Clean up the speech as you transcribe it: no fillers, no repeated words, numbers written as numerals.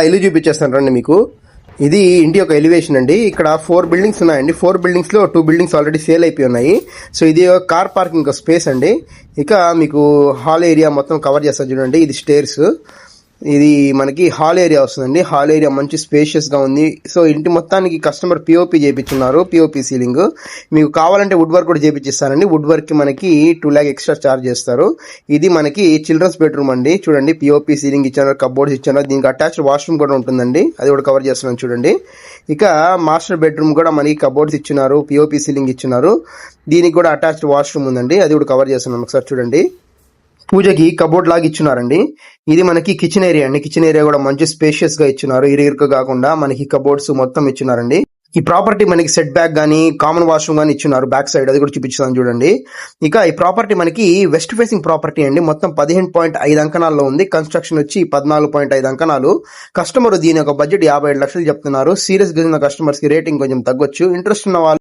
ఇల్లు చూపించేస్తాను రండి మీకు. ఇది ఇంటి యొక్క ఎలివేషన్ అండి. ఇక్కడ 4 బిల్డింగ్స్ ఉన్నాయండి. 4 బిల్డింగ్స్ లో 2 బిల్డింగ్స్ ఆల్రెడీ సేల్ అయిపోయి ఉన్నాయి. సో ఇది కార్ పార్కింగ్ స్పేస్ అండి. ఇక మీకు హాల్ ఏరియా మొత్తం కవర్ చేస్తాను చూడండి. ఇది స్టేర్స్, ఇది మనకి హాల్ ఏరియా వస్తుందండి. హాల్ ఏరియా మంచి స్పేషియస్ గా ఉంది. సో ఇంటి మొత్తానికి కస్టమర్ పిఓపి చేయించున్నారు, పిఓపి సీలింగ్. మీకు కావాలంటే వుడ్ వర్క్ కూడా చేయించిస్తానండి. వుడ్ వర్క్ కి మనకి 2 lakh ఎక్స్ట్రా చార్జ్ చేస్తారు. ఇది మనకి చిల్డ్రన్స్ బెడ్రూమ్ అండి. చూడండి పిఓపి సీలింగ్ ఇచ్చారు, కబోర్డ్స్ ఇచ్చారు. దీనికి అటాచ్డ్ వాష్రూమ్ కూడా ఉంటుందండి, అది కూడా కవర్ చేస్తున్నాను చూడండి. ఇక మాస్టర్ బెడ్రూమ్ కూడా మనకి కబోర్డ్స్ ఇచ్చినారు, పిఓపి సీలింగ్ ఇచ్చినారు. దీనికి కూడా అటాచ్డ్ వాష్రూమ్ ఉందండి, అది కూడా కవర్ చేస్తున్నాను. ఒకసారి చూడండి. పూజకి కబోర్డ్ లాగా ఇచ్చున్నారండి. ఇది మనకి కిచెన్ ఏరియా అండి. కిచెన్ ఏరియా కూడా మంచి స్పేషియస్ గా ఇచ్చున్నారు. ఇరుక కాకుండా మనకి కబోర్డ్స్ మొత్తం ఇచ్చున్నారండి. ఈ ప్రాపర్టీ మనకి సెట్ బ్యాక్ గానీ కామన్ వాష్రూమ్ గానీ ఇచ్చున్నారు బ్యాక్ సైడ్, అది కూడా చూపించాను చూడండి. ఇక ఈ ప్రాపర్టీ మనకి వెస్ట్ ఫేసింగ్ ప్రాపర్టీ అండి. మొత్తం 15.5 అంకణాల్లో ఉంది. కన్స్ట్రక్షన్ వచ్చి 14.5 అంకణాలు. కస్టమర్ దీని యొక్క బడ్జెట్ 57 లక్షలు చెప్తున్నారు. సీరియస్ గా ఉన్న కస్టమర్స్ కి రేటింగ్ కొంచెం తగ్గొచ్చు. ఇంట్రెస్ట్ ఉన్న వాళ్ళు